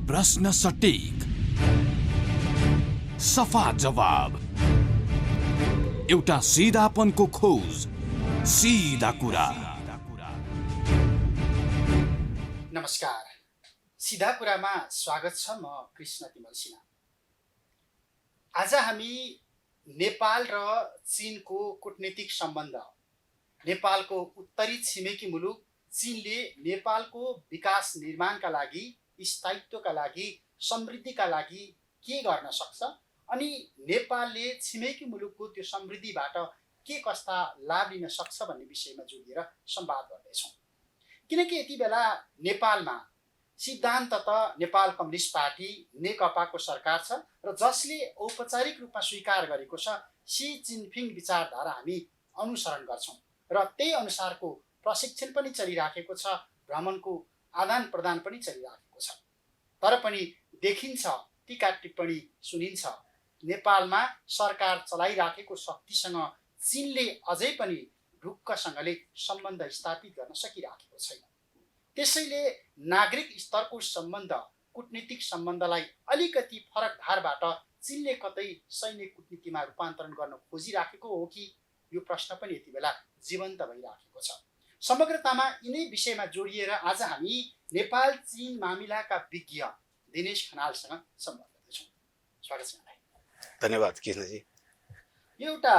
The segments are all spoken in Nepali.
प्रश्न सटीक, सफा जवाब, एउटा सिधापनको खोज, सिधा कुरा। नमस्कार, सिधा कुरामा स्वागत छ। म कृष्ण तिमल सिन्हा। आज हामी नेपाल र चीनको कूटनीतिक सम्बन्ध, नेपालको उत्तरी छिमेकी मुलुक चीनले नेपालको विकास निर्माणका लागि, स्थायित्वका लागि, समृद्धिका लागि के गर्न सक्छ, अनि नेपालले छिमेकी मुलुकको त्यो समृद्धिबाट के कस्ता लाभ लिन सक्छ भन्ने विषयमा जोडिएर संवाद गर्दैछौँ। किनकि यति बेला नेपालमा सिद्धान्ततः नेपाल कम्युनिस्ट पार्टी नेकपाको सरकार छ र जसले औपचारिक रूपमा स्वीकार गरेको छ सी जिनपिङ विचारधारा हामी अनुसरण गर्छौँ र त्यही अनुसारको प्रशिक्षण पनि चलिराखेको छ, भ्रमणको आदान प्रदान पनि चलिराखेको छ। तर पनि देखिन्छ, टीका टिप्पणी सुनिन्छ, नेपालमा सरकार चलाइराखेको शक्तिसँग चीनले अझै पनि ढुक्कसँगले सम्बन्ध स्थापित गर्न सकिराखेको छैन। त्यसैले नागरिक स्तरको सम्बन्ध, कूटनीतिक सम्बन्धलाई अलिकति फरक धारबाट चीनले कतै सैन्य कूटनीतिमा रूपान्तरण गर्न खोजिराखेको हो कि, यो प्रश्न पनि यति बेला जीवन्त भइराखेको छ। समग्रतामा यिनै विषयमा जोडिएर आज हामी नेपाल चीन मामिलाका विज्ञ दिनेश खनालसँग संवाद गर्दैछौँ। स्वागत छ। धन्यवाद कृष्णजी। यो एउटा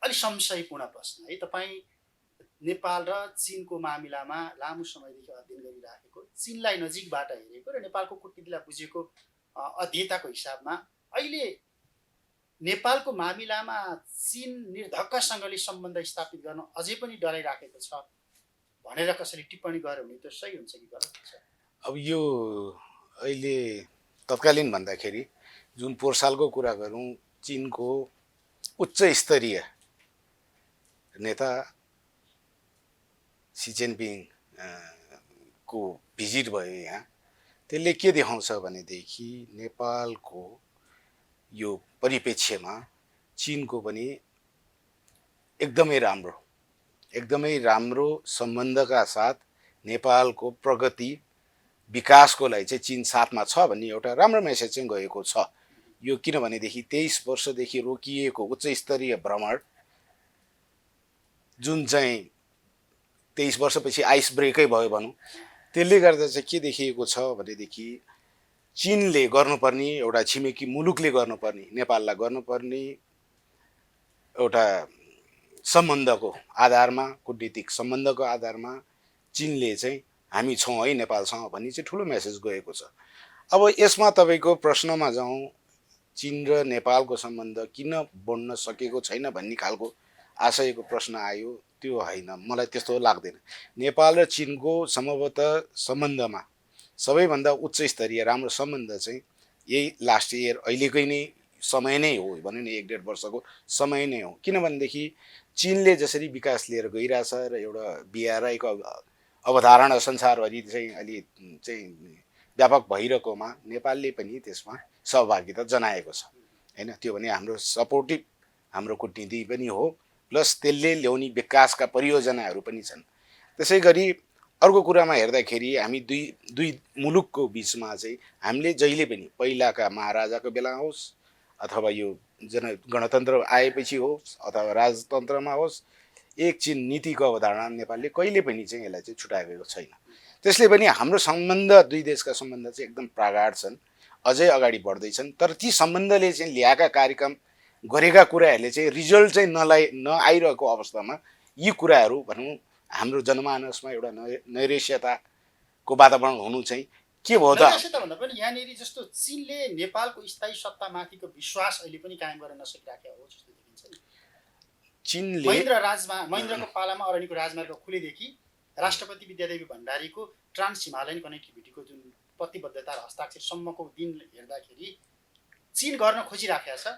अलि संशयपूर्ण प्रश्न है। तपाईँ नेपाल र चीनको मामिलामा लामो समयदेखि अध्ययन गरिराखेको, चीनलाई नजिकबाट हेरेको र नेपालको कूटनीतिलाई बुझेको अध्येताको हिसाबमा अहिले नेपालको मामिलामा चीन निर्धक्कसँगले सम्बन्ध स्थापित गर्न अझै पनि डराइराखेको छ भनेर कसैले टिप्पणी गर्यो भने त्यो सही हुन्छ कि गलत हुन्छ? अब यो अहिले तत्कालीन भन्दाखेरि जुन पोहोर सालको कुरा गरौँ, चीनको उच्च स्तरीय नेता सी जिनपिङ को भिजिट भयो यहाँ। त्यसले के देखाउँछ भनेदेखि नेपालको यो परिप्रेक्ष्यमा चीनको पनि एकदमै राम्रो सम्बन्धका साथ नेपालको प्रगति विकासको लागि चाहिँ चीन साथमा छ भन्ने एउटा राम्रो मेसेज चाहिँ गएको छ। यो किनभनेदेखि 23 वर्षदेखि रोकिएको उच्च स्तरीय भ्रमण जुन चाहिँ 23 वर्षपछि आइस ब्रेकै भयो भनौँ, त्यसले गर्दा चाहिँ के देखिएको छ भनेदेखि चीनले गर्नुपर्ने, एउटा छिमेकी मुलुकले गर्नुपर्ने, नेपाललाई गर्नुपर्ने एउटा सम्बन्धको आधारमा, कूटनीतिक सम्बन्धको आधारमा चीनले चाहिँ हामी छौँ है नेपालसँग भन्ने चाहिँ ठुलो मेसेज गएको छ। अब यसमा तपाईँको प्रश्नमा जाउँ, चीन र नेपालको सम्बन्ध किन बढ्न सकेको छैन भन्ने खालको आशयको प्रश्न आयो, त्यो होइन, मलाई त्यस्तो लाग्दैन। नेपाल र चीनको सम्भवतः सम्बन्धमा सबैभन्दा उच्च स्तरीय राम्रो सम्बन्ध चाहिँ यही लास्ट इयर अहिलेकै नै समय नै हो भन्यो नि, 1-1.5 वर्षको समय नै हो। किनभनेदेखि चीनले जसरी विकास लिएर गइरहेछ र एउटा BRI को अवधारणा संसारभरि चाहिँ अलि चाहिँ व्यापक भइरहेकोमा नेपालले पनि त्यसमा सहभागिता जनाएको छ हैन। त्यो भने हाम्रो सपोर्टिभ हाम्रो कूटनीति पनि हो, प्लस त्यसले ल्याउने विकासका परियोजनाहरू पनि छन्। त्यसै गरी अर्को कुरामा हेर्दाखेरि हामी दुई मुलुकको बिचमा चाहिँ हामीले जहिले पनि पहिलाका महाराजाको बेला होस् अथवा यो गणतन्त्र आएपछि होस् अथवा राजतन्त्रमा होस्, एक चीन नीतिको अवधारणा नेपालले कहिले पनि चाहिँ यसलाई चाहिँ छुटाएको छैन। त्यसले पनि हाम्रो सम्बन्ध, दुई देशका सम्बन्ध चाहिँ एकदम प्रगाढ छन्, अझै अगाडि बढ्दैछन्। तर ती सम्बन्धले चाहिँ ल्याएका कार्यक्रम गरेका कुराहरूले चाहिँ रिजल्ट चाहिँ नआइरहेको अवस्थामा यी कुराहरू भनौँ हाम्रो जनमानसमा एउटा नैराश्यताको वातावरण हुनु चाहिँ के भयो त? भन्दा पनि यहाँनिर जस्तो चीनले नेपालको स्थायी सत्तामाथिको विश्वास अहिले पनि कायम गर्न नसकिराखेको हो जस्तो देखिन्छ नि। चीनले महेन्द्रको पालामा अरनिको राजमार्ग खुलेदेखि राष्ट्रपति विद्यादेवी भण्डारीको ट्रान्स हिमालयन कनेक्टिभिटीको जुन प्रतिबद्धता र हस्ताक्षरसम्मको दिन हेर्दाखेरि चीन गर्न खोजिराखेको छ,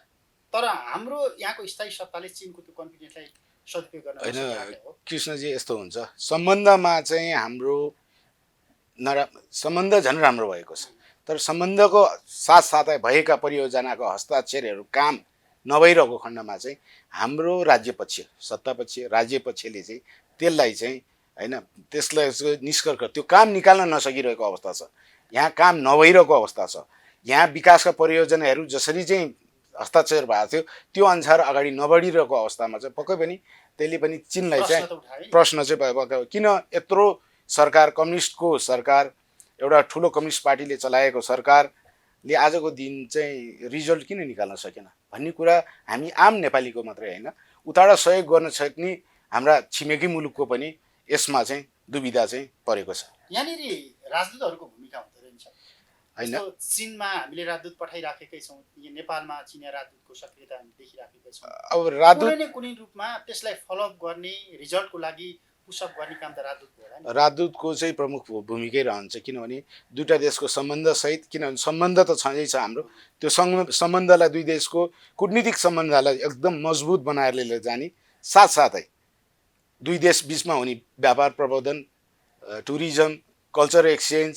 तर हाम्रो यहाँको स्थायी सत्ताले चीनको त्यो कन्फिडेन्सलाई सदुपयोग गर्न नसकिराखेको हो। कृष्णजी, यस्तो हुन्छ, सम्बन्धमा चाहिँ हाम्रो सम्बन्ध झन् राम्रो भएको छ, तर सम्बन्धको साथसाथै भएका परियोजनाको हस्ताक्षरहरू काम नभइरहेको खण्डमा चाहिँ हाम्रो राज्यपक्ष, सत्तापक्ष, राज्यपक्षले चाहिँ त्यसलाई चाहिँ हैन, त्यसलाई निष्कर्ष त्यो काम निकाल्न नसकिरहेको अवस्था छ। यहाँ काम नभइरहेको अवस्था छ। यहाँ विकासका परियोजनाहरू जसरी चाहिँ हस्ताक्षर भएको थियो त्यो अनुसार अगाडि नबढिरहेको अवस्थामा चाहिँ पक्कै पनि त्यसले पनि चीनलाई चाहिँ प्रश्न चाहिँ किन यत्रो सरकार, कम्युनिस्टको सरकार, एउटा ठुलो कम्युनिस्ट पार्टीले चलाएको सरकारले आजको दिन चाहिँ रिजल्ट किन निकाल्न सकेन भन्ने कुरा हामी आम नेपालीको मात्रै होइन, उताबाट सहयोग गर्न सक्ने हाम्रा छिमेकी मुलुकको पनि यसमा चाहिँ दुविधा चाहिँ परेको छ। यहाँनिर राजदूतहरूको भूमिका हुँदो रहेछ होइन? चीनमा हामीले राजदूत पठाइराखेकै छौँ, नेपालमा चिनिया राजदूतको सक्रियता हामी देखिराखेकै छौँ। अब राजदूत कुनै न कुनै रूपमा त्यसलाई फलोअप गर्ने, रिजल्टको लागि पुसअप गर्ने काम त राजदूतको होला नि। राजदूतको चाहिँ प्रमुख भूमिकै रहन्छ, किनभने दुईटा देशको सम्बन्ध सहित, किनभने सम्बन्ध त छँदैछ हाम्रो, त्यो सम्बन्धलाई दुई देशको कूटनीतिक सम्बन्धलाई एकदम मजबुत बनाएर लिएर जाने साथसाथै दुई देश बिचमा हुने व्यापार प्रवर्धन, टुरिज्म, कल्चर एक्सचेन्ज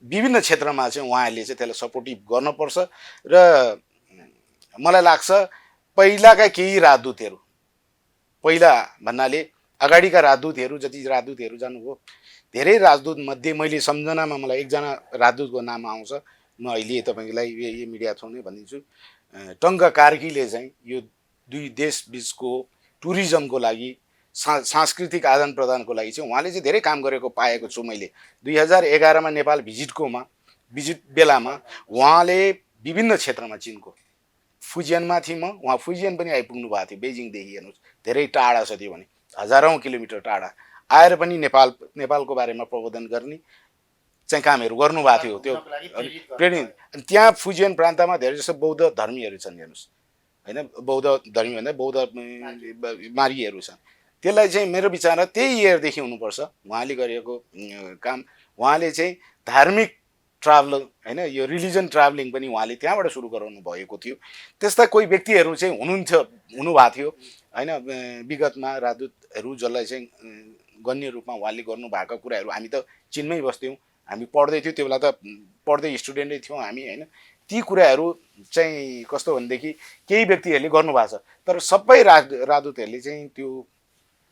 विभिन्न क्षेत्रमा चाहिँ उहाँहरूले चाहिँ त्यसलाई सपोर्टिभ गर्नुपर्छ। र मलाई लाग्छ पहिलाका केही राजदूतहरू, पहिला भन्नाले अगाडिका राजदूतहरू जति राजदूतहरू जानुभयो, धेरै राजदूत मध्ये मैले सम्झनामा मलाई एकजना राजदूतको नाम आउँछ, म अहिले तपाईँलाई यो मिडिया थ्रु नै भनिदिन्छु। टङ्क कार्कीले चाहिँ यो दुई देश बिचको टुरिज्मको लागि, सांस्कृतिक आदान प्रदानको लागि चाहिँ उहाँले चाहिँ धेरै काम गरेको पाएको छु मैले। 2011मा नेपाल भिजिट बेलामा उहाँले विभिन्न क्षेत्रमा चिनको, फुजियनमा थिएँ म, उहाँ फुजियन पनि आइपुग्नु भएको थियो बेजिङदेखि, हेर्नुहोस् धेरै टाढा छ त्यो भने, हजारौँ किलोमिटर टाढा आएर पनि नेपालको बारेमा प्रबोधन गर्ने चाहिँ कामहरू गर्नुभएको थियो। त्यो प्रेरित, त्यहाँ फुजियन प्रान्तमा धेरै जस्तो बौद्ध धर्मीहरू छन्, हेर्नुहोस् होइन, बौद्ध धर्मी भन्दा बौद्ध मारीहरू छन्। त्यसलाई चाहिँ मेरो विचारमा त्यही इयरदेखि हुनुपर्छ उहाँले गरेको काम। उहाँले चाहिँ धार्मिक ट्राभल होइन, यो रिलिजन ट्राभलिङ पनि उहाँले त्यहाँबाट सुरु गराउनु भएको थियो। त्यस्ता कोही व्यक्तिहरू चाहिँ हुनुभएको थियो होइन, विगतमा राजदूतहरू जसलाई चाहिँ गण्य रूपमा उहाँले गर्नुभएको कुराहरू। हामी त चीनमै बस्थ्यौँ, हामी पढ्दै थियौँ, त्यो बेला त पढ्दै स्टुडेन्टै थियौँ हामी होइन। ती कुराहरू चाहिँ कस्तो भनेदेखि केही व्यक्तिहरूले गर्नुभएको छ, तर सबै राजदूतहरूले चाहिँ त्यो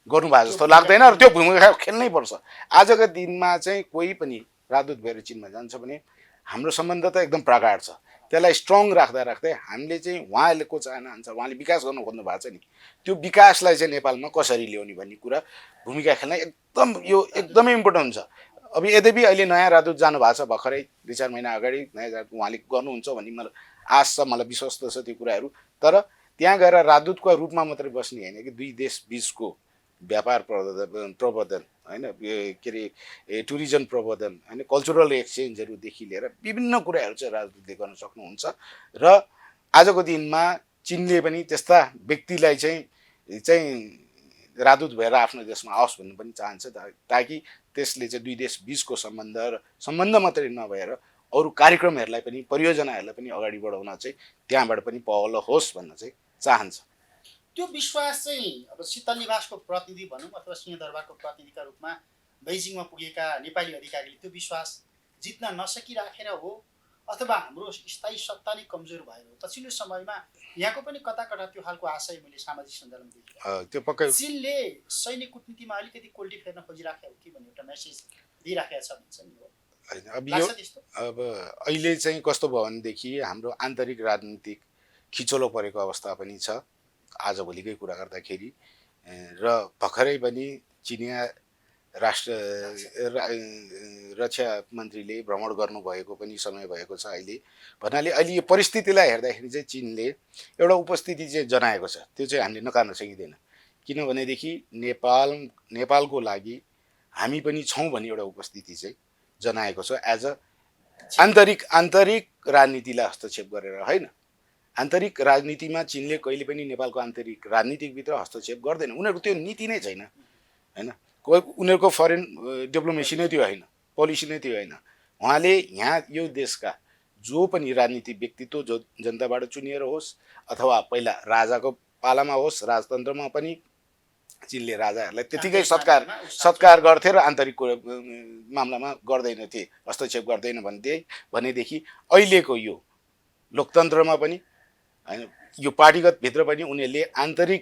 गर्नुभएको जस्तो लाग्दैन र त्यो भूमिका खेल्नै पर्छ। आजको दिनमा चाहिँ कोही पनि राजदूत भएर चीनमा जान्छ भने हाम्रो सम्बन्ध त एकदम प्रगाढ छ, त्यसलाई स्ट्रङ राख्दा राख्दै हामीले चाहिँ उहाँहरूको चाहना अनुसार उहाँले विकास गर्नु खोज्नु भएको छ नि, त्यो विकासलाई चाहिँ नेपालमा कसरी ल्याउने भन्ने कुरा भूमिका खेल्न एकदमै इम्पोर्टेन्ट छ। अब यद्यपि अहिले नयाँ राजदूत जानुभएको छ भर्खरै 2-4 महिना अगाडि, नयाँ राजदूत उहाँले गर्नुहुन्छ भन्ने मलाई आश छ, मलाई विश्वस्त छ त्यो कुराहरू। तर त्यहाँ गएर राजदूतको रूपमा मात्रै बस्ने होइन कि दुई देश बिचको व्यापार प्रवर्धन होइन, के अरे टुरिज्म प्रवर्धन होइन, कल्चरल एक्सचेन्जहरूदेखि लिएर विभिन्न कुराहरू चाहिँ राजदूतले गर्न सक्नुहुन्छ। र आजको दिनमा चीनले पनि त्यस्ता व्यक्तिलाई चाहिँ राजदूत भएर आफ्नो देशमा आओस् भन्नु पनि चाहन्छ, ताकि त्यसले चाहिँ दुई देश बिचको सम्बन्ध मात्रै नभएर अरू कार्यक्रमहरूलाई पनि, परियोजनाहरूलाई पनि अगाडि बढाउन चाहिँ त्यहाँबाट पनि पहल होस् भन्न चाहिँ चाहन्छ। त्यो विश्वास चाहिँ अब शीतल निवासको प्रतिनिधि भनौँ अथवा सिंहदरबारको प्रतिनिधिका रूपमा बेजिङमा पुगेका नेपाली अधिकारीले त्यो विश्वास जित्न नसकिराखेर हो अथवा हाम्रो स्थायी सत्ता नै कमजोर भएर हो? पछिल्लो समयमा यहाँको पनि कता कता त्यो खालको आशय मैले सामाजिक सञ्जालमा देखेँ। त्यो पक्कै चीनले सैन्य कूटनीतिमा अलिकति कोल्टी फेर्न खोजिराखेको हो कि भन्ने एउटा मेसेज दिइराखेको छ भन्छ नि। अब अहिले चाहिँ कस्तो भयो भनेदेखि हाम्रो आन्तरिक राजनीतिक खिचोलो परेको अवस्था पनि छ आजभोलिकै कुरा गर्दाखेरि। र भर्खरै पनि चिनिया रक्षा मन्त्रीले भ्रमण गर्नुभएको पनि समय भएको छ अहिले। भन्नाले अहिले यो परिस्थितिलाई हेर्दाखेरि चाहिँ चीनले एउटा उपस्थिति चाहिँ जनाएको छ, त्यो चाहिँ हामीले नकार्न सकिँदैन। किनभनेदेखि नेपालको लागि हामी पनि छौँ भन्ने एउटा उपस्थिति चाहिँ जनाएको छ एज अ आन्तरिक राजनीतिलाई हस्तक्षेप गरेर होइन। आन्तरिक राजनीतिमा चीनले कहिले पनि नेपालको आन्तरिक राजनीतिभित्र हस्तक्षेप गर्दैन, उनीहरूको त्यो नीति नै छैन होइन। उनीहरूको फरेन डिप्लोमेसी नै त्यो होइन, पोलिसी नै त्यो होइन। उहाँले यहाँ यो देशका जो पनि राजनीतिक व्यक्तित्व जो जनताबाट चुनिएर होस् अथवा पहिला राजाको पालामा होस्, राजतन्त्रमा पनि चीनले राजाहरूलाई त्यतिकै सत्कार गर्थे र आन्तरिक मामलामा गर्दैनथे, हस्तक्षेप गर्दैन भनेदेखि अहिलेको यो लोकतन्त्रमा पनि होइन, यो पार्टीगत भित्र पनि उनीहरूले आन्तरिक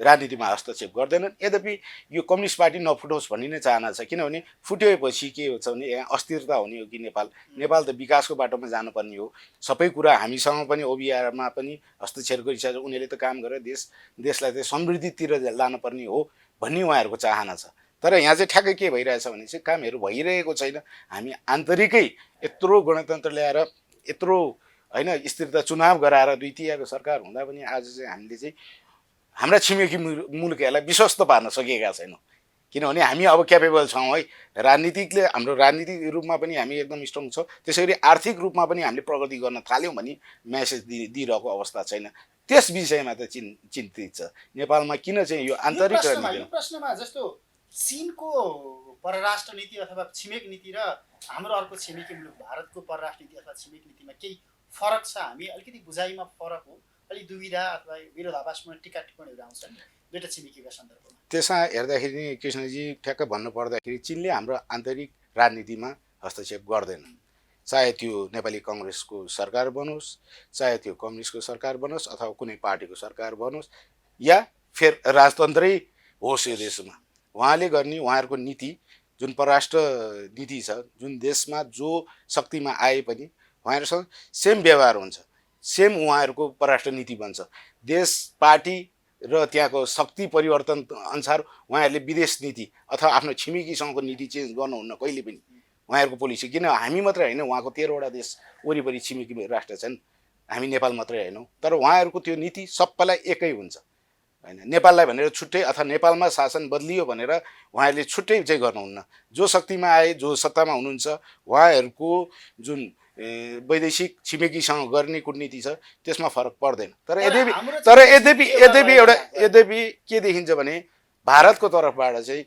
राजनीतिमा हस्तक्षेप गर्दैनन्। यद्यपि यो कम्युनिस्ट पार्टी नफुटोस् भन्ने नै चाहना छ, किनभने फुटेपछि के हुन्छ भने यहाँ अस्थिरता हुने हो कि नेपाल त विकासको बाटोमा जानुपर्ने हो। सबै कुरा हामीसँग पनि ओबिआरमा पनि हस्तक्षेप गरिसकेको छ, उनीहरूले त काम गरेर देशलाई चाहिँ समृद्धितिर लानुपर्ने हो भन्ने उहाँहरूको चाहना छ। तर यहाँ चाहिँ ठ्याक्कै के भइरहेछ भने चाहिँ कामहरू भइरहेको छैन। हामी आन्तरिकै यत्रो गणतन्त्र ल्याएर यत्रो होइन स्थिरता चुनाव गराएर 2 तिहाईको सरकार हुँदा पनि आज चाहिँ हामीले चाहिँ हाम्रा छिमेकी मुलुकहरूलाई विश्वस्त पार्न सकेका छैनौँ। किनभने हामी अब क्यापेबल छौँ है, राजनीतिकले हाम्रो राजनीतिक रूपमा पनि हामी एकदम स्ट्रङ छौँ, त्यसैगरी आर्थिक रूपमा पनि हामीले प्रगति गर्न थाल्यौँ भने म्यासेज दिइरहेको अवस्था छैन। त्यस विषयमा त चिन्तित छ नेपालमा किन चाहिँ यो आन्तरिक यो प्रश्नमा जस्तो चीनको परराष्ट्र नीति अथवा छिमेक नीति र हाम्रो अर्को छिमेकी मुलुक भारतको परराष्ट्र नीति अथवा छिमेक नीतिमा केही फरक छ? हामी अलिकति बुझाइमा फरक हो, अलिक दुविधा अथवा विरोधाभासमा टीका टिप्पणीहरू आउँछन् दुईटा छिमेकीका सन्दर्भमा। त्यसमा हेर्दाखेरि नि कृष्णजी ठ्याक्क भन्नु पर्दाखेरि चीनले हाम्रो आन्तरिक राजनीतिमा हस्तक्षेप गर्दैन, चाहे त्यो नेपाली कङ्ग्रेसको सरकार बनोस्, चाहे त्यो कम्युनिस्टको सरकार बनोस् अथवा कुनै पार्टीको सरकार बनोस् या फेर राजतन्त्रै होस् यो देशमा। उहाँले गर्ने उहाँहरूको नीति जुन परराष्ट्र नीति छ, जुन देशमा जो शक्तिमा आए पनि उहाँहरूसँग सेम व्यवहार हुन्छ, सेम उहाँहरूको परराष्ट्र नीति बन्छ। देश पार्टी र त्यहाँको शक्ति परिवर्तन अनुसार उहाँहरूले विदेश नीति अथवा आफ्नो छिमेकीसँगको नीति चेन्ज गर्नुहुन्न कहिले पनि। उहाँहरूको पोलिसी किन हामी मात्रै होइन, उहाँको 13वटा देश वरिपरि छिमेकी राष्ट्र छन्, हामी नेपाल मात्रै होइनौँ। तर उहाँहरूको त्यो नीति सबैलाई एकै हुन्छ होइन। नेपाललाई भनेर छुट्टै अथवा नेपालमा शासन बदलियो भनेर उहाँहरूले छुट्टै चाहिँ गर्नुहुन्न। जो शक्तिमा आए, जो सत्तामा हुनुहुन्छ, उहाँहरूको जुन वैदेशिक छिमेकीसँग गर्ने कूटनीति छ त्यसमा फरक पर्दैन। तर यद्यपि के देखिन्छ भने भारतको तर्फबाट चाहिँ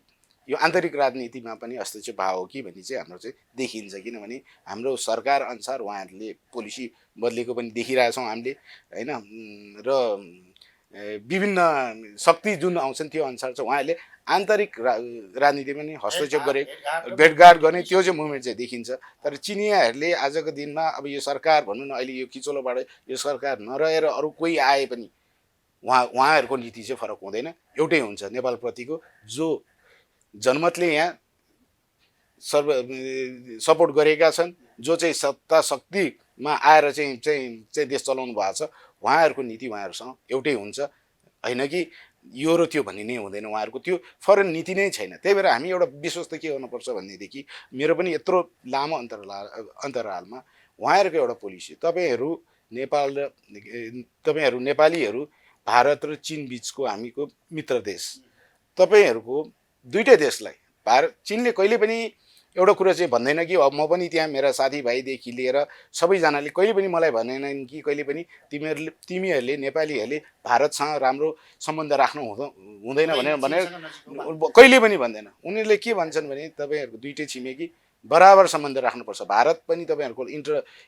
यो आन्तरिक राजनीतिमा पनि हस्तक्षेप भयो कि भन्ने चाहिँ हाम्रो चाहिँ देखिन्छ। किनभने हाम्रो सरकार अनुसार उहाँहरूले पोलिसी बदलेको पनि देखिरहेछौँ हामीले होइन। र विभिन्न शक्ति जुन आउँछन् त्यो अनुसार चाहिँ उहाँहरूले आन्तरिक राजनीतिमा नि हस्तक्षेप गरे, भेटघाट गर्ने त्यो चाहिँ मुभमेन्ट चाहिँ देखिन्छ। तर चिनियाहरूले आजको दिनमा अब यो सरकार भनौँ न अहिले यो किचोलोबाट यो सरकार नरहेर अरू कोही आए पनि उहाँहरूको नीति चाहिँ फरक हुँदैन, एउटै हुन्छ। नेपालप्रतिको जो जनमतले यहाँ सपोर्ट गरेका छन्, जो चाहिँ सत्ता शक्तिमा आएर चाहिँ देश चलाउनु भएको छ, उहाँहरूको नीति उहाँहरूसँग एउटै हुन्छ। होइन कि यो र त्यो भन्ने नै हुँदैन, उहाँहरूको त्यो फरेन नीति नै छैन। त्यही भएर हामी एउटा विश्वस्त के गर्नुपर्छ भनेदेखि मेरो पनि यत्रो लामो अन्तरालमा उहाँहरूको एउटा पोलिसी, तपाईँहरू नेपालीहरू भारत र चीन बिचको हामीको मित्र देश, तपाईँहरूको दुईटै देशलाई चीनले कहिले पनि एउटा कुरा चाहिँ भन्दैन कि अब म पनि त्यहाँ मेरा साथीभाइदेखि लिएर सबैजनाले कहिले पनि मलाई भनेनन् कि कहिले पनि तिमीहरूले नेपालीहरूले भारतसँग राम्रो सम्बन्ध राख्नु हुँदैन भनेर कहिले पनि भन्दैन। उनीहरूले के भन्छन् भने तपाईँहरूको दुईटै छिमेकी बराबर सम्बन्ध राख्नुपर्छ। भारत पनि तपाईँहरूको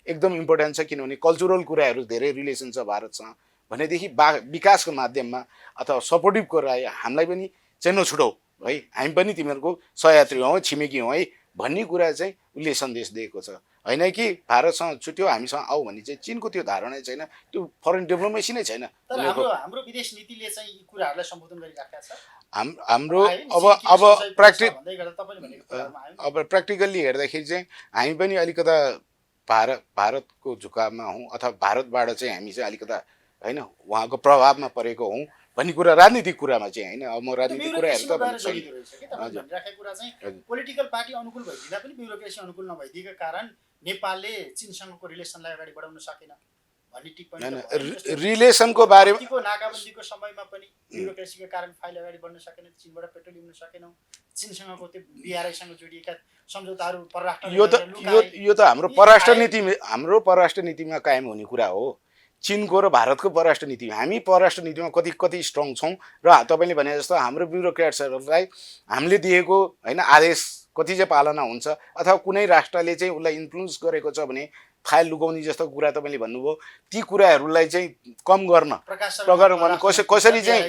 एकदम इम्पोर्टेन्ट छ, किनभने कल्चरल कुराहरू धेरै रिलेसन छ भारतसँग भनेदेखि विकासको माध्यममा अथवा सपोर्टिभ कुरा हामीलाई पनि चाहिँ नछुटाऊ है, हामी पनि तिमीहरूको सहयात्री हौँ, छिमेकी हौँ है भन्ने कुरा चाहिँ उसले सन्देश दिएको छ। होइन कि भारतसँग छुट्यो हामीसँग आऊ भन्ने चाहिँ चीनको त्यो धारणा छैन, त्यो फरेन डिप्लोमेसी नै छैन। तर हाम्रो विदेश नीतिले चाहिँ यी कुराहरूलाई सम्बोधन गरिराखेको छ। हाम्रो अब प्र्याक्टिकल्ली हेर्दाखेरि चाहिँ हामी पनि अलिकता भारतको झुकावमा हौँ अथवा भारतबाट चाहिँ हामी चाहिँ अलिकता होइन उहाँको प्रभावमा परेको हौँ भन्ने कुरा राजनीतिक कुरामा चाहिँ होइन। अब म राजनीतिक कुराहरू त पोलिटिकल पार्टी अनुकूल भइदिँदा पनि ब्युरोक्रेसी अनुकूल नभइदिएको कारण नेपालले चीनसँगको रिलेसनलाई अगाडि बढाउन सकेन भन्ने टिप्पणी। रिलेसनको बारेमा नाकाबन्दीको समयमा पनि ब्युरोक्रेसीको कारण फाइल अगाडि बढ्न सकेन, चीनबाट पेट्रोल ल्याउन सकेनौँ, चीनसँगको त्यो बिआरआईसँग जोडिएका सम्झौताहरू परराष्ट्र यो त हाम्रो परराष्ट्र नीतिमा कायम हुने कुरा हो। चीनको र भारतको परराष्ट्र नीति, हामी परराष्ट्र नीतिमा कति स्ट्रङ छौँ र तपाईँले भने जस्तो हाम्रो ब्युरोक्रेट्सहरूलाई हामीले दिएको होइन आदेश कति चाहिँ पालना हुन्छ अथवा कुनै राष्ट्रले चाहिँ उसलाई इन्फ्लुएन्स गरेको छ भने फाइल लुकाउने जस्तो कुरा तपाईँले भन्नुभयो, ती कुराहरूलाई चाहिँ कम गर्न कसरी चाहिँ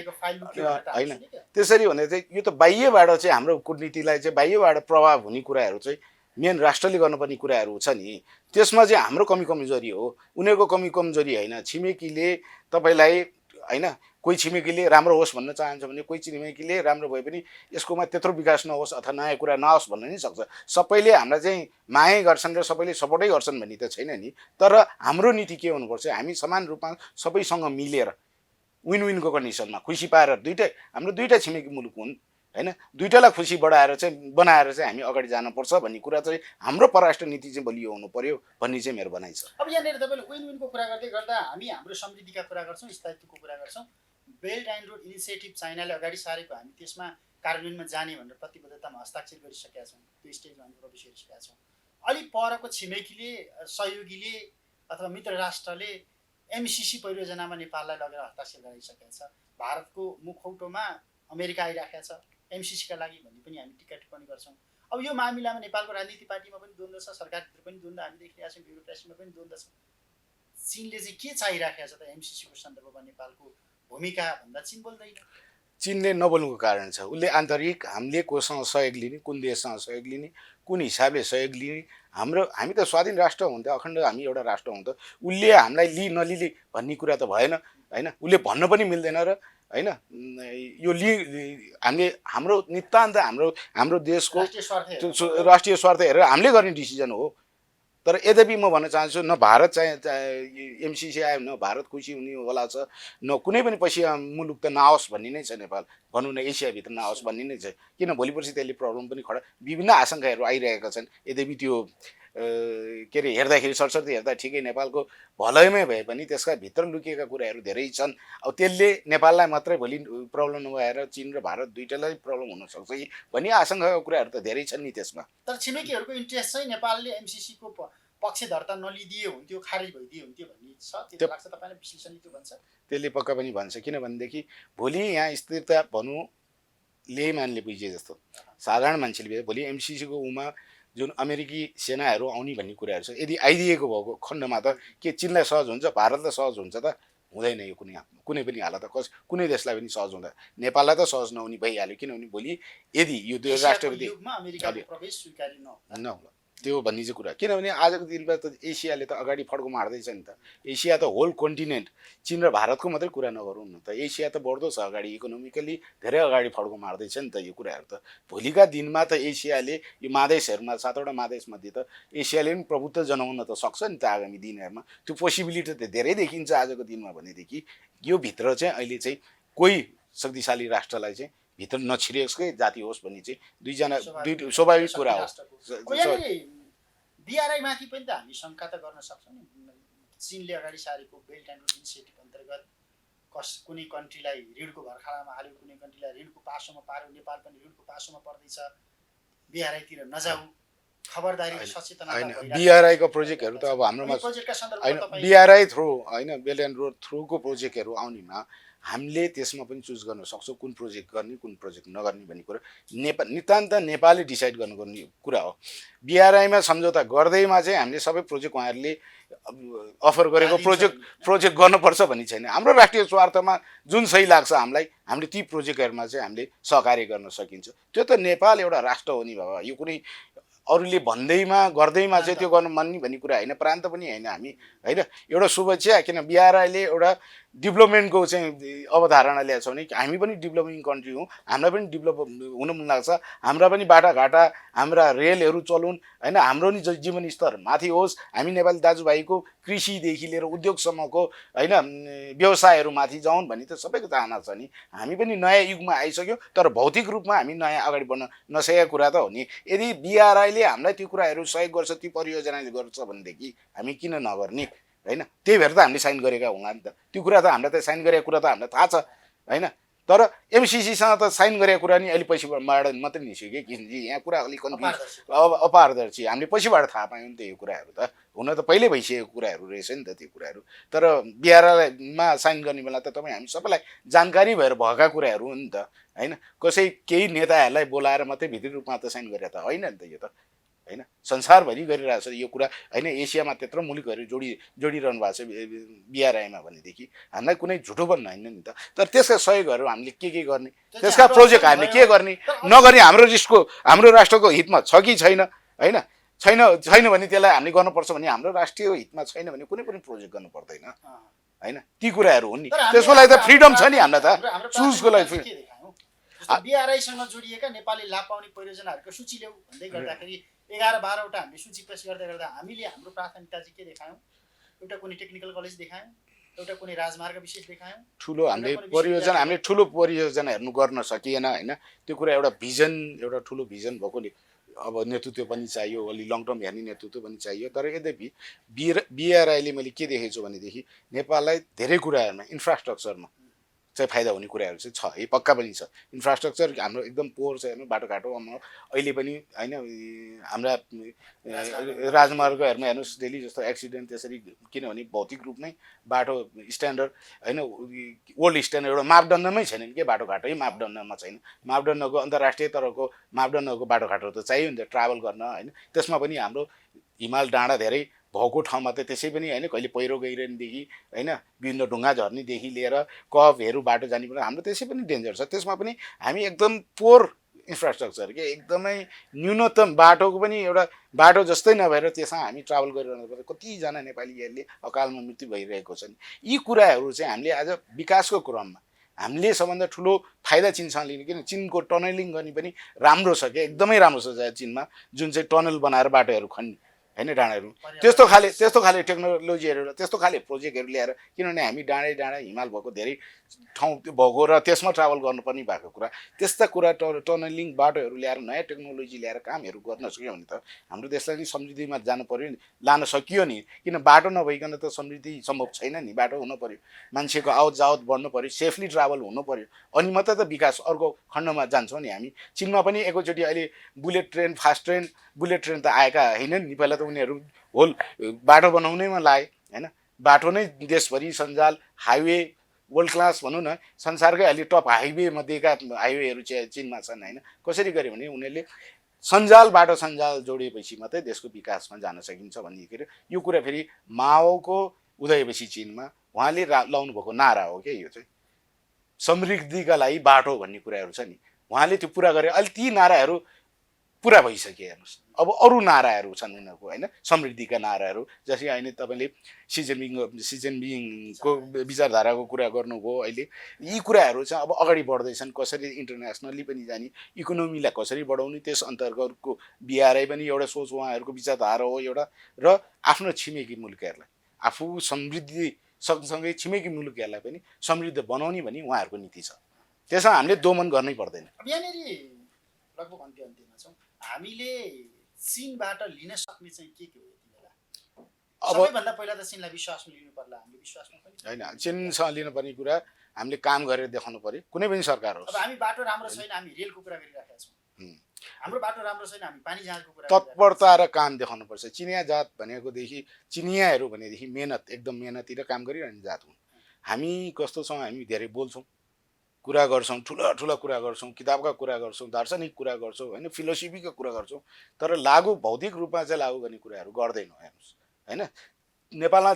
होइन। त्यसरी भने चाहिँ यो त बाह्यबाट चाहिँ हाम्रो कूटनीतिलाई चाहिँ बाह्यबाट प्रभाव हुने कुराहरू चाहिँ मेन राष्ट्रले गर्नुपर्ने कुराहरू छ नि, त्यसमा चाहिँ हाम्रो कमी कमजोरी हो, उनीहरूको कमी कमजोरी होइन। छिमेकीले तपाईँलाई होइन कोही छिमेकीले राम्रो होस् भन्न चाहन्छ भने कोही छिमेकीले राम्रो भए पनि यसकोमा त्यत्रो विकास नहोस् अथवा नयाँ कुरा नहोस् भन्न नि सक्छ। सबैले हामीलाई चाहिँ माया गर्छन् र सबैले सपोर्टै गर्छन् भन्ने त छैन नि। तर हाम्रो नीति के हुनुपर्छ, हामी समान रूपमा सबैसँग मिलेर विन विनको कन्डिसनमा खुसी पाएर हाम्रो दुईटा छिमेकी मुलुक हुन् हैन, दुईटालाई खुसी बनाएर चाहिँ हामी अगाडि जानुपर्छ भन्ने कुरा चाहिँ हाम्रो परराष्ट्र नीति चाहिँ बलियो हुनु पर्यो भन्ने चाहिँ मेरो भनाइ छ। अब यहाँनिर तपाईँले विन विनको कुरा गर्दै गर्दा हामी हाम्रो समृद्धिका कुरा गर्छौँ, स्थायित्वको कुरा गर्छौँ। बेल्ट एन्ड रोड इनिसिएटिभ चाइनाले अगाडि सारेको हामी त्यसमा कार्यान्वयनमा जाने भनेर प्रतिबद्धतामा हस्ताक्षर गरिसकेका छौँ, त्यो स्टेजमा हामी प्रवेश गरिसकेका छौँ। अलिक परको छिमेकीले सहयोगीले अथवा मित्र राष्ट्रले एमसिसी परियोजनामा नेपाललाई लगेर हस्ताक्षर गराइसकेका छ। भारतको मुखौटोमा अमेरिका आइराखेको छ एमसिसीका लागि भन्ने पनि हामी टिका टिप्पणी गर्छौँ। अब यो मामिलामा नेपालको राजनीति पार्टीमा पनि द्वन्द्व छ, सरकारभित्र पनि द्वन्द्व हामी देखिरहेका छौँ, ब्युरोक्रेसीमा पनि द्वन्द्व छ। चीनले चाहिँ के चाहिराखेको छ त एमसिसीको सन्दर्भमा नेपालको भूमिका भन्दा चीन बोल्दैन। चीनले नबोल्नुको कारण छ, उसले आन्तरिक हामीले कोसँग सहयोग लिने, कुन देशसँग सहयोग लिने, कुन हिसाबले सहयोग लिने, हामी त स्वाधीन राष्ट्र हुन्थ्यो, अखण्ड हामी एउटा राष्ट्र हुन्थ्यो, उसले हामीलाई नलिने भन्ने कुरा त भएन हैन, उसले भन्न पनि मिल्दैन र हैन। यो हामीले हाम्रो नितान्त हाम्रो देशको राष्ट्रिय स्वार्थ हेरेर हामीले गर्ने डिसिजन हो। तर यद्यपि म भन्न चाहन्छु न भारत चाहिँ एमसिसी आयो न भारत खुसी हुनेवाला छ, न कुनै पनि पछि मुलुक त नआओस् भन्ने नै छ, नेपाल भनौँ न एसियाभित्र नआओस् भन्ने नै छ। किन भोलि पर्सि त्यसले प्रब्लम पनि खडा विभिन्न आशंकाहरू आइरहेका छन्। यद्यपि त्यो के अरे हेर्दाखेरि सरसर्ती हेर्दा ठिकै नेपालको भलाइमै भए पनि त्यसका भित्र लुकिएका कुराहरू धेरै छन्। अब त्यसले नेपाललाई मात्रै भोलि प्रब्लम नभएर चीन र भारत दुईटालाई प्रब्लम हुनसक्छ कि भन्ने आशंकाका कुराहरू त धेरै छन् नि त्यसमा। तर छिमेकीहरूको इन्ट्रेस्ट चाहिँ नेपालले एमसिसीको पक्ष दर्ता नलिदिए हुन्थ्यो, खारिज भइदिए हुन्थ्यो भन्ने छ, त्यो लाग्छ तपाईँलाई विश्लेषणले त्यो भन्छ? त्यसले पक्का पनि भन्छ, किनभनेदेखि भोलि यहाँ स्थिरता भनौँ लेमानले बुझे जस्तो साधारण मान्छेले भोलि एमसिसीको उमा जुन अमेरिकी सेनाहरू आउने भन्ने कुराहरू छ, यदि आइदिएको भएको खण्डमा त के चीनलाई सहज हुन्छ, भारतलाई सहज हुन्छ त? हुँदैन। यो कुनै पनि हालत कुनै देशलाई पनि सहज हुँदैन, नेपाललाई त सहज नहुने भइहाल्यो। किनभने भोलि यदि यो दुई राष्ट्रपति नहुला त्यो भन्ने चाहिँ कुरा, किनभने आजको दिनमा त एसियाले त अगाडि फड्को मार्दैछ नि त। एसिया त होल कन्टिनेन्ट, चीन र भारतको मात्रै कुरा नगरौँ न त, एसिया त बढ्दो छ अगाडि, इकोनोमिकली धेरै अगाडि फड्को मार्दैछ नि त। यो कुराहरू त भोलिका दिनमा त एसियाले यो महादेशहरूमा 7वटा महादेशमध्ये त एसियाले पनि प्रभुत्व जनाउन त सक्छ नि त आगामी दिनहरूमा। त्यो पोसिबिलिटी त धेरै देखिन्छ आजको दिनमा। भनेदेखि यो भित्र चाहिँ अहिले चाहिँ कोही शक्तिशाली राष्ट्रलाई चाहिँ भित्र नछिरेकै जाति होस् भन्ने चाहिँ दुई स्वाभाविक कुरा हो। बिआरआई माथि पनि त हामी शङ्का त गर्न सक्छौँ नि। चीनले अगाडि सारेको बेल्ट एन्ड रोड इनिसिएटिभ अन्तर्गत कुनै कन्ट्रीलाई ऋणको भर्खरामा हाल्यो, कुनै कन्ट्रीलाई ऋणको पासोमा पार्यो, नेपाल पनि ऋणको पासोमा पर्दैछ, बिआरआईतिर नजाऊ, खबरदारी सचेतना। बिआरआईको प्रोजेक्टहरू त अब हाम्रोमा होइन, बिआरआई थ्रु होइन, बेल्ट एन्ड रोड थ्रुको प्रोजेक्टहरू आउनेमा हामीले त्यसमा पनि चुज गर्न सक्छौँ कुन प्रोजेक्ट गर्ने कुन प्रोजेक्ट नगर्ने भन्ने कुरा नितान्त नेपालले डिसाइड गर्नुपर्ने कुरा हो। बिआरआईमा सम्झौता गर्दैमा चाहिँ हामीले सबै प्रोजेक्ट उहाँहरूले अफर गरेको प्रोजेक्ट गर्नुपर्छ भन्ने छैन। हाम्रो राष्ट्रिय स्वार्थमा जुन सही लाग्छ हामीलाई, हामीले ती प्रोजेक्टहरूमा चाहिँ हामीले सहकार्य गर्न सकिन्छ। त्यो त नेपाल एउटा राष्ट्र हो नि बाबा, यो कुनै अरूले भन्दैमा गर्दैमा चाहिँ त्यो गर्नु मान्ने भन्ने कुरा होइन, प्रान्त पनि होइन हामी होइन। एउटा शुभेच्छा, किन बिआरआईले एउटा डेभलपमेन्टको चाहिँ अवधारणा ल्याएको छ भने हामी पनि डेभलपिङ कन्ट्री हौँ, हामीलाई पनि डेभलप हुन मन लाग्छ, हाम्रा पनि बाटाघाटा हाम्रा रेलहरू चलुन् होइन, हाम्रो नि जीवन स्तर माथि होस्, हामी नेपाली दाजुभाइको कृषिदेखि लिएर उद्योगसम्मको होइन व्यवसायहरू माथि जाउन् भन्ने त सबैको चाहना छ नि। हामी पनि नयाँ युगमा आइसक्यौँ, तर भौतिक रूपमा हामी नयाँ अगाडि बढ्न नसकेको कुरा त हो नि। यदि बिआरआईले हामीलाई त्यो कुराहरू सहयोग गर्छ, ती परियोजनाले गर्छ भनेदेखि हामी किन नगर्ने होइन? त्यही भएर त हामीले साइन गरेका होला नि त। त्यो कुरा त हामीलाई त साइन गरेको कुरा त हामीलाई थाहा छ होइन। तर एमसिसीसँग त साइन गरेको कुरा नि अहिले पछिबाट मात्रै निस्क्यो कि यहाँ कुरा अलिक कन्फ्युज अपारदर्शी, हामीले पछिबाट थाहा पायौँ नि त। यो कुराहरू त हुन त पहिल्यै भइसकेको कुराहरू रहेछ नि त त्यो कुराहरू। तर बिआरआईमा साइन गर्ने बेला त तपाईँ हामी सबैलाई जानकारी भएर भएका कुराहरू हो नि त होइन। कसै केही नेताहरूलाई बोलाएर मात्रै भित्री रूपमा त साइन गरेर त होइन नि त। यो त होइन संसारभरि गरिरहेको छ यो कुरा होइन। एसियामा त्यत्रो मुलुकहरू जोडिरहनु भएको छ बिआरआईमा भनेदेखि हामीलाई कुनै झुटो पनि होइन नि त। तर त्यसका सहयोगहरू हामीले के गर्ने, त्यसका प्रोजेक्ट हामीले के गर्ने नगर्ने, हाम्रो राष्ट्रको हितमा छ कि छैन होइन? छैन भने त्यसलाई हामीले गर्नुपर्छ भने हाम्रो राष्ट्रिय हितमा छैन भने कुनै पनि प्रोजेक्ट गर्नु पर्दैन होइन ती कुराहरू हुन् नि तर हामीले त्यसको लागि त हाम्रो- फ्रिडम छ नि हाम्रो हामीलाई त हाम्रो चुजको लागि प्राथमिकता चाहिँ के देखायौँ? जस्तो BRI-सँग जोडिएका नेपालले लाभ पाउने परियोजनाहरूको सूची ल्याऊ भन्दै गर्दाखेरि 11-12वटा हामीले सूची पेश गर्दै गर्दा हामीले हाम्रो प्राथमिकता चाहिँ के देखायौँ? एउटा कुनै टेक्निकल कलेज देखायौँ, एउटा कुनै राजमार्ग विशेष देखायौँ, ठुलो हामीले ठुलो परियोजना हेर्नु गर्न सकिएन होइन त्यो कुरा एउटा भिजन एउटा ठुलो भिजन भएकोले अब नेतृत्व पनि चाहियो अलि लङ टर्म हेर्ने नेतृत्व पनि चाहियो तर यद्यपि BRI-ले मैले के देखेको छु भनेदेखि नेपाललाई धेरै कुराहरूमा इन्फ्रास्ट्रक्चरमा चाहिँ फाइदा हुने कुराहरू चाहिँ छ है पक्का पनि छ इन्फ्रास्ट्रक्चर हाम्रो एकदम पोहोर छ हेर्नु बाटोघाटो अहिले पनि होइन हाम्रा राजमार्गहरूमा हेर्नुहोस् डेली जस्तो एक्सिडेन्ट त्यसरी किनभने भौतिक रूपमै बाटो स्ट्यान्डर्ड होइन वर्ल्ड स्ट्यान्डर्ड एउटा मापदण्डमै छैन के बाटोघाटै मापदण्डमा छैन मापदण्डको अन्तर्राष्ट्रिय तरको मापदण्डको बाटोघाटो त चाहियो नि त ट्राभल गर्न होइन त्यसमा पनि हाम्रो हिमाल डाँडा धेरै भएको ठाउँमा त त्यसै पनि होइन कहिले पहिरो गइरहनेदेखि होइन विभिन्न ढुङ्गा झर्नेदेखि लिएर कभहरू बाटो जाने पनि हाम्रो त्यसै पनि डेन्जर छ त्यसमा पनि हामी एकदम पोर इन्फ्रास्ट्रक्चर के एकदमै न्यूनतम बाटोको पनि एउटा बाटो जस्तै नभएर त्यसमा हामी ट्राभल गरिरहनु पर्छ कतिजना नेपालीहरूले अकालमा मृत्यु भइरहेको छन् यी कुराहरू चाहिँ हामीले आज विकासको क्रममा हामीले सबभन्दा ठुलो फाइदा चिनसँग लिने किन चिनको टनलिङ गर्ने पनि राम्रो छ क्या एकदमै राम्रो छ चिनमा जुन चाहिँ टनल बनाएर बाटोहरू खन्ने होइन डाँडाहरू त्यस्तो खाले टेक्नोलोजीहरू त्यस्तो खाले प्रोजेक्टहरू ल्याएर किनभने हामी डाँडै डाँडा हिमाल भएको धेरै ठाउँ भएको र त्यसमा ट्राभल गर्नुपर्ने भएको कुरा त्यस्ता कुरा टनलिङ बाटोहरू ल्याएर नयाँ टेक्नोलोजी ल्याएर कामहरू गर्न सक्यो भने त हाम्रो देशलाई नि समृद्धिमा जानु पर्यो नि लान सकियो नि किन बाटो नभइकन त समृद्धि सम्भव छैन नि बाटो हुनु पर्यो मान्छेको आवत जावत बढ्नु पर्यो सेफली ट्राभल हुनु पर्यो अनि मात्रै त विकास अर्को खण्डमा जान्छौँ नि हामी चिनमा पनि एकैचोटि अहिले bullet train fast train bullet train त आएका होइनन् नि पहिला त उनीहरू होल बाटो बनाउनैमा लाए होइन बाटो नै देशभरि सञ्जाल हाइवे वर्ल्ड क्लास भनौँ न संसारकै अहिले टप हाइवे मध्येका हाइवेहरू चाहिँ चिनमा छन् होइन कसरी गर्यो भने उनीहरूले बाटो सञ्जाल जोडिएपछि मात्रै देशको विकासमा जान सकिन्छ भन्ने यो कुरा फेरि माओको उदयपछि चिनमा उहाँले लाउनु भएको नारा हो क्या यो चाहिँ समृद्धिका लागि बाटो भन्ने कुराहरू छ नि उहाँले त्यो पुरा गरे अहिले ती नाराहरू पुरा भइसके हेर्नुहोस् अब अरू नाराहरू छन् उनीहरूको होइन समृद्धिका नाराहरू जस्तै अहिले तपाईँले सिजनबिङको विचारधाराको कुरा गर्नुभयो अहिले यी कुराहरू चाहिँ अब अगाडि बढ्दैछन् कसरी इन्टरनेसनल्ली पनि जाने इकोनोमीलाई कसरी बढाउने त्यस अन्तर्गतको BRI पनि एउटा सोच उहाँहरूको विचारधारा हो एउटा र आफ्नो छिमेकी मुलुकहरूलाई आफू समृद्धि सँगसँगै छिमेकी मुलुकहरूलाई पनि समृद्ध बनाउने भन्ने उहाँहरूको नीति छ त्यसमा हामीले दोमन गर्नै पर्दैन यहाँनिर लगभग अन्त्यमा छौँ हामीले चीनबाट लिन सक्ने चाहिँ के हो यति बेला सबैभन्दा पहिला त चीनलाई विश्वासमा लिनु पर्ला हामीले विश्वासमा पनि होइन चीनसँग लिनुपर्ने कुरा हामीले काम गरेर देखाउनु पर्यो कुनै पनि सरकार होस् अब हामी बाटो राम्रो छैन हामी रेलको कुरा गरिराखेका छौँ हाम्रो बाटो राम्रो छैन हामी पानी जहाजको कुरा तत्परता र काम देखाउनुपर्छ चिनिया जात भनेकोदेखि चिनियाहरू भनेदेखि मेहनत एकदम मेहनती र काम गरिरहने जात हुन् हामी कस्तो छौँ हामी धेरै बोल्छौँ कुरा गर्छौँ ठुला कुरा गर्छौँ किताबका कुरा गर्छौँ दार्शनिक कुरा गर्छौँ होइन फिलोसफीका कुरा गर्छौँ तर लागु भौतिक रूपमा चाहिँ लागु गर्ने कुराहरू गर्दैनौँ हेर्नुहोस् होइन नेपालमा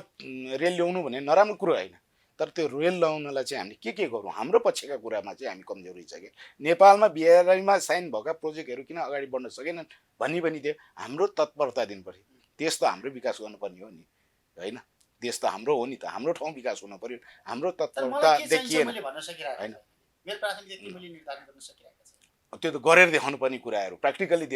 रेल ल्याउनु भने नराम्रो कुरो होइन तर त्यो रेल ल्याउनलाई चाहिँ हामीले के गरौँ हाम्रो पक्षका कुरामा चाहिँ हामी कमजोरी छ कि नेपालमा BRI-मा साइन भएका प्रोजेक्टहरू किन अगाडि बढ्न सकेनन् भन्ने पनि त्यो हाम्रो तत्परता दिनु पर्यो देश त हाम्रो विकास गर्नुपर्ने हो नि होइन देश त हाम्रो हो नि त हाम्रो ठाउँ विकास हुनु पर्यो हाम्रो तत्परता देखिएन होइन मेरो प्राथमिकता के मैले निर्धारण गर्न सकिरहेको छ त्यो त गरेर देखाउनु पर्ने कुराहरू प्र्याक्टिकली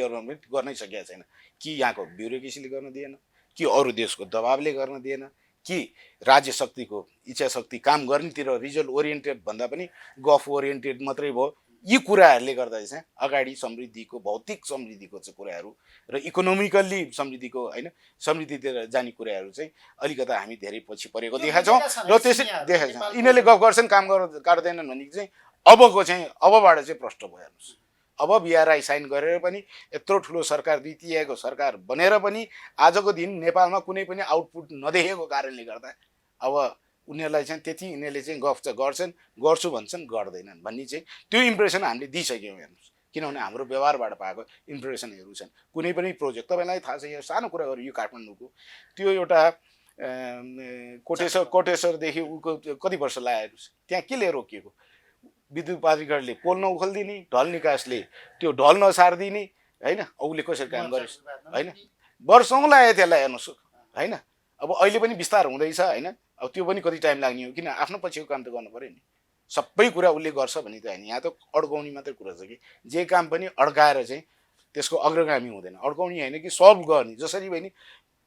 गर्नै सकेका छैन कि यहाँको ब्युरोक्रेसीले गर्न दिएन कि अरू देशको दबावले गर्न दिएन कि राज्य शक्तिको इच्छा शक्ति काम गर्नेतिर रिजल्ट ओरिएन्टेड भन्दा पनि गफ ओरिएन्टेड मात्रै भयो यी कुराहरूले गर्दा चाहिँ अगाडि समृद्धिको भौतिक समृद्धिको चाहिँ कुराहरू र इकोनोमिकल्ली समृद्धिको होइन समृद्धितिर जाने कुराहरू चाहिँ अलिकता हामी धेरै पछि परेको देखाछौँ र त्यसै देखाएको छौँ यिनीहरूले गफ गर्छन् काम गर्दैनन् भने चाहिँ अबबाट चाहिँ प्रष्ट भयो हेर्नुहोस् अब BRI साइन गरेर पनि यत्रो ठुलो सरकार द्वितीयको सरकार बनेर पनि आजको दिन नेपालमा कुनै पनि आउटपुट नदेखेको कारणले गर्दा अब उनीहरूलाई चाहिँ त्यति यिनीहरूले चाहिँ गफ चाहिँ गर्छु भन्छन् गर्दैनन् भन्ने चाहिँ त्यो इम्प्रेसन हामीले दिइसक्यौँ हेर्नुहोस् किनभने हाम्रो व्यवहारबाट पाएको इम्प्रेसनहरू छन् कुनै पनि प्रोजेक्ट तपाईँलाई थाहा छ यो सानो कुरा गर्यो यो काठमाडौँको त्यो एउटा कोटेश्वरदेखि उको कति वर्ष लागेको त्यहाँ के लिएर रोकिएको विद्युत प्राधिकरणले पोल नउखलिदिने ढल निकासले त्यो ढल नसारिदिने होइन औले कसरी काम गरेस् होइन वर्षौँ लाग्यो त्यसलाई हेर्नुहोस् होइन अब अहिले पनि विस्तार हुँदैछ होइन। अब त्यो पनि कति टाइम लाग्ने हो, किन आफ्नो पछिको काम त गर्नु पऱ्यो नि। सबै कुरा उसले गर्छ भने त होइन, यहाँ त अड्काउने मात्रै कुरा छ कि जे काम पनि अड्काएर चाहिँ त्यसको अग्रगामी हुँदैन। अड्काउने होइन कि सल्भ गर्ने। जसरी पनि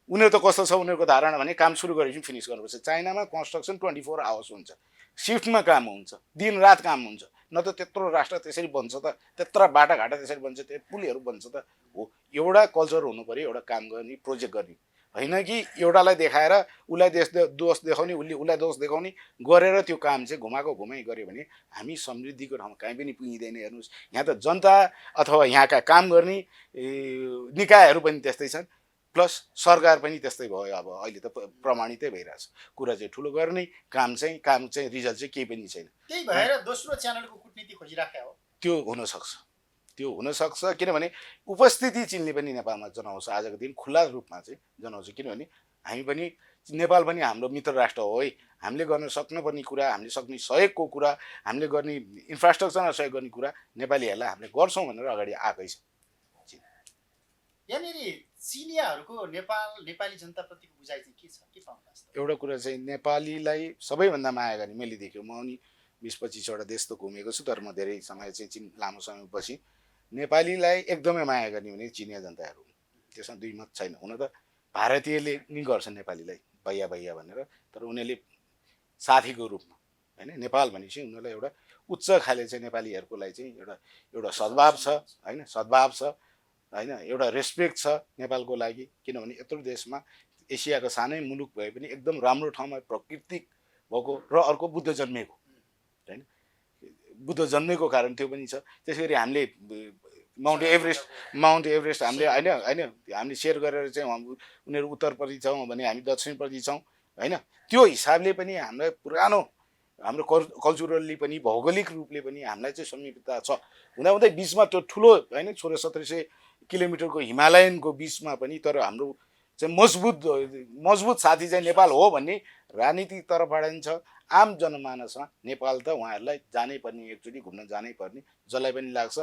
उनीहरू त कस्तो छ, उनीहरूको धारणा भने काम सुरु गरेपछि फिनिस गर्नुपर्छ। चाइनामा कन्स्ट्रक्सन 24 आवर्स हुन्छ, सिफ्टमा काम हुन्छ, दिन रात काम हुन्छ। न त त्यत्रो राष्ट्र त्यसरी बन्छ त, त्यत्रो बाटाघाटा त्यसरी बन्छ, त्यो पुलहरू बन्छ त हो। एउटा कल्चर हुनु पऱ्यो, एउटा काम गर्ने, प्रोजेक्ट गर्ने, होइन कि एउटालाई देखाएर उसलाई दोष देखाउने, उसलाई दोष देखाउने गरेर त्यो काम चाहिँ घुमाएको घुमाइ गऱ्यो भने हामी समृद्धिको ठाउँमा कहीँ पनि पुगिँदैन। हेर्नुहोस्, यहाँ त जनता अथवा यहाँका काम गर्ने निकायहरू पनि त्यस्तै छन्, प्लस सरकार पनि त्यस्तै भयो। अब अहिले त प्रमाणितै भइरहेछ। कुरा चाहिँ ठुलो गर्ने, काम चाहिँ रिजल्ट चाहिँ केही पनि छैन। त्यही भएर दोस्रो च्यानलको कुटनीति खोजिराख्या हो। त्यो हुनसक्छ किनभने उपस्थिति चीनले पनि नेपालमा जनाउँछ, आजको दिन खुल्ला रूपमा चाहिँ जनाउँछ। किनभने हामी पनि, नेपाल पनि हाम्रो मित्र राष्ट्र हो है। हामीले गर्न सक्नुपर्ने कुरा, हामीले सक्ने सहयोगको कुरा, हामीले गर्ने इन्फ्रास्ट्रक्चरमा सहयोग गर्ने कुरा नेपालीहरूलाई हामीले गर्छौँ भनेर अगाडि आएकै छ। यहाँनिर चिनियाहरूको नेपाली जनताप्रतिको बुझाइ चाहिँ के छ, के पाउनुहुन्छ? एउटा कुरा चाहिँ नेपालीलाई सबैभन्दा माया गर्ने मैले देखेँ। म पनि 20-25वटा देश त घुमेको छु, तर म धेरै समय चाहिँ चीन लामो समयपछि नेपालीलाई एकदमै माया गर्ने भने चिनिया जनताहरू हुन्। त्यसमा दुई मत छैन। हुन त भारतीयले नि गर्छ नेपालीलाई भैया भैया भनेर, तर उनीहरूले साथीको रूपमा होइन। नेपाल भनेपछि उनीहरूलाई एउटा उच्च खाले चाहिँ नेपालीहरूको लागि चाहिँ एउटा सद्भाव छ होइन, सद्भाव छ होइन, एउटा रेस्पेक्ट छ नेपालको लागि। किनभने यत्रो देशमा एसियाको सानै मुलुक भए पनि एकदम राम्रो ठाउँमा प्राकृतिक भएको र अर्को बुद्ध जन्मेको होइन, बुद्ध जन्मेको कारण त्यो पनि छ। त्यसै गरी हामीले माउन्ट एभरेस्ट हामीले हामीले सेयर गरेर चाहिँ उनीहरू उत्तरपट्टि छौँ भने हामी दक्षिणपट्टि छौँ होइन। त्यो हिसाबले पनि हामीलाई पुरानो हाम्रो कल्चरली पनि भौगोलिक रूपले पनि हामीलाई चाहिँ समीपता छ। हुँदाहुँदै बिचमा त्यो ठुलो होइन 1600-1700 किलोमिटरको हिमालयनको बिचमा पनि तर हाम्रो चाहिँ मजबुत साथी चाहिँ नेपाल हो भन्ने राजनीतिक तर्फबाट पनि छ। आम जनमानसमा नेपाल त उहाँहरूलाई जानै पर्ने, एकचोटि घुम्न जानै पर्ने जसलाई पनि लाग्छ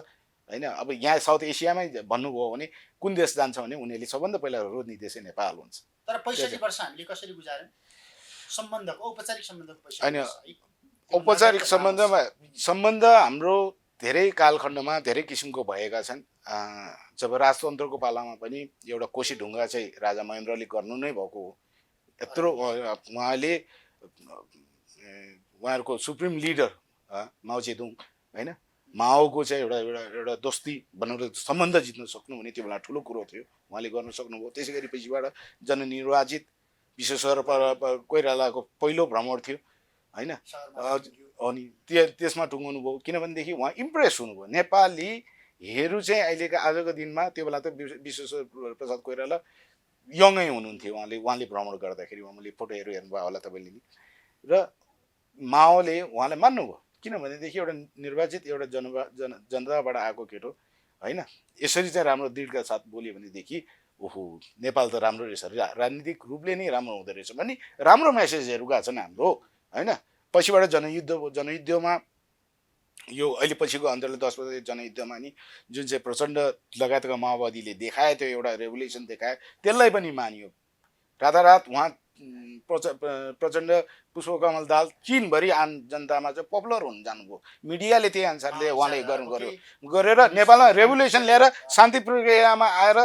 होइन। अब यहाँ साउथ एसियामै भन्नुभयो भने कुन देश जान्छ भने उनीहरूले सबभन्दा पहिला रोज्ने देशै नेपाल हुन्छ। तर 65 वर्ष हामीले कसरी गुजार्यौँ सम्बन्धको, औपचारिक सम्बन्धको? होइन, औपचारिक सम्बन्ध हाम्रो धेरै कालखण्डमा धेरै किसिमको भएका छन्। जब राजतन्त्रको पालामा पनि एउटा कोशी ढुङ्गा चाहिँ राजा महेन्द्रले गर्नु नै भएको हो। यत्रो उहाँले उहाँहरूको सुप्रिम लिडर माओ जेदुङ होइन, माओको चाहिँ एउटा दोस्ती बनाएर सम्बन्ध जित्न सक्नु भने त्यो बेला ठुलो कुरो थियो, उहाँले गर्न सक्नुभयो। त्यसै गरी पछिबाट जननिर्वाचित विश्वेश्वर कोइरालाको पहिलो भ्रमण थियो होइन, अनि त्यसमा टुङ्गाउनु भयो। किनभनेदेखि उहाँ इम्प्रेस हुनुभयो। नेपालीहरू चाहिँ अहिलेका आजको दिनमा, त्यो बेला त विश्वेश्वर प्रसाद कोइराला यङै हुनुहुन्थ्यो उहाँले भ्रमण गर्दाखेरि। उहाँले फोटोहरू हेर्नुभयो होला तपाईँले नि। र माओले उहाँलाई मान्नुभयो किनभनेदेखि एउटा निर्वाचित एउटा जनताबाट आएको केटो होइन, यसरी चाहिँ राम्रो दृढका साथ बोल्यो भनेदेखि ओहो नेपाल त राम्रो रहेछ, राजनीतिक रूपले नै राम्रो हुँदो रहेछ भन्ने राम्रो मेसेजहरू गएको छन् हाम्रो होइन। पछिबाट जनयुद्धमा यो अहिले पछिको अन्तर्गत 10 वर्ष जनयुद्धमा नि जुन चाहिँ प्रचण्ड लगायतका माओवादीले देखाए, त्यो एउटा रेभोल्युसन देखाए, त्यसलाई पनि मानियो। रातारात उहाँ प्रचण्ड पुष्पकमल दाहाल चीनभरि आम जनतामा चाहिँ पपुलर हुन जानुभयो। मिडियाले त्यही अनुसारले उहाँले गरेर नेपालमा रेभोल्युसन ल्याएर शान्ति प्रक्रियामा आएर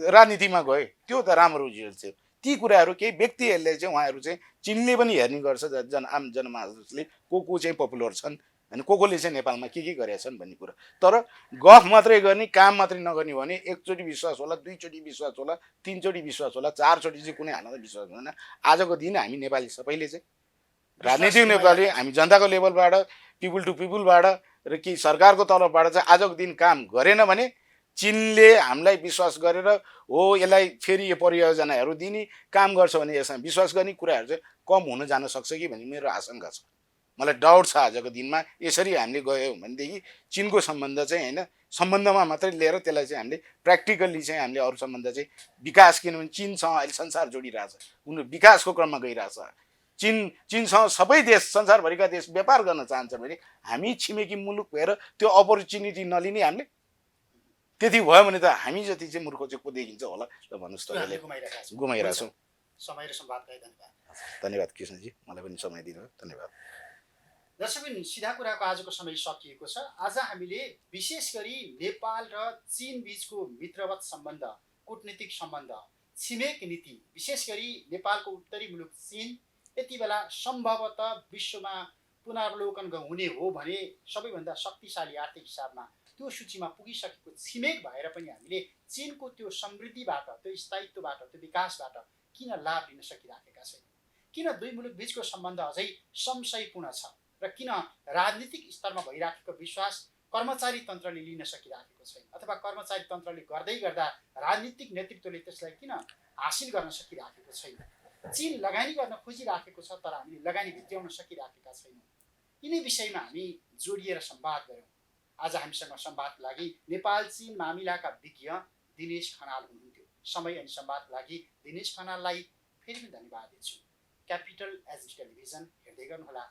राजनीतिमा गए। त्यो त राम्रो रिजल्ट थियो। ती कुराहरू केही व्यक्तिहरूले चाहिँ उहाँहरू चाहिँ चीनले पनि हेर्ने गर्छ, आम जनमानसले को चाहिँ पपुलर छन् होइन, कोले चाहिँ नेपालमा के गरेका छन् भन्ने कुरा। तर गफ मात्रै गर्ने, काम मात्रै नगर्ने भने एकचोटि विश्वास होला, दुईचोटि विश्वास होला, तीनचोटि विश्वास होला, चारचोटि चाहिँ कुनै हालतमा विश्वास हुँदैन। आजको दिन हामी नेपाली सबैले चाहिँ राजनीतिक नेपाली हामी जनताको लेभलबाट, पिपुल टु पिपुलबाट र कि सरकारको तर्फबाट चाहिँ आजको दिन काम गरेन भने चीनले हामीलाई विश्वास गरेर हो यसलाई फेरि यो परियोजनाहरू दिने काम गर्छ भने यसमा विश्वास गर्ने कुराहरू चाहिँ कम हुन जान सक्छ कि भन्ने मेरो आशंका छ। मलाई डाउट छ आजको दिनमा यसरी हामीले गयौँ भनेदेखि चीनको सम्बन्ध चाहिँ होइन, सम्बन्धमा मात्रै लिएर त्यसलाई चाहिँ हामीले प्र्याक्टिकल्ली चाहिँ हामीले अरू सम्बन्ध चाहिँ विकास, किनभने चीनसँग अहिले संसार जोडिरहेछ, उनीहरू विकासको क्रममा गइरहेछ। चीनसँग सबै देश, संसारभरिका देश व्यापार गर्न चाहन्छ भने हामी छिमेकी मुलुक भएर त्यो अपर्च्युनिटी नलिने हामीले, त्यति भयो भने त हामी जति चाहिँ मूर्ख चाहिँ को देखिन्छ होला ल भन्नुहोस् त, गुमाइरहेछौँ। समय र संवादका लागि धन्यवाद। धन्यवाद कृष्णजी, मलाई पनि समय दिनुभयो, धन्यवाद। दर्शकबिन, सिधा कुराको आजको समय सकिएको छ। आज हामीले विशेष गरी नेपाल र चीन बीचको मित्रवत सम्बन्ध, कूटनीतिक सम्बन्ध, छिमेक नीति, विशेष गरी नेपालको उत्तरी मुलुक चीन यति बेला सम्भवतः विश्वमा पुनरावलोकन हुने हो भने सबैभन्दा शक्तिशाली आर्थिक हिसाबमा त्यो सूचीमा पुगिसकेको छिमेक भएर पनि हामीले चीनको त्यो समृद्धिबाट, त्यो स्थायित्वबाट, त्यो विकासबाट किन लाभ लिन सकिराखेका छैनौँ? किन दुई मुलुक बीचको सम्बन्ध अझै संशयपूर्ण छ र किन राजनीतिक स्तरमा भइराखेको विश्वास कर्मचारी तन्त्रले लिन सकिराखेको छैन, अथवा कर्मचारी तन्त्रले गर्दै गर्दा राजनीतिक नेतृत्वले त्यसलाई किन हासिल गर्न सकिराखेको छैन? चीन लगानी गर्न खोजिराखेको छ तर हामीले लगानी भित्र्याउन सकिराखेका छैनौँ। यिनै विषयमा हामी जोडिएर संवाद गऱ्यौँ। आज हामीसँग संवादको लागि नेपाल चीन मामिलाका विज्ञ दिनेश खनाल हुनुहुन्थ्यो। समय अनि संवादको लागि दिनेश खनाललाई फेरि पनि धन्यवाद दिन्छु। क्यापिटल एचडी टेलिभिजन हेर्दै गर्नुहोला।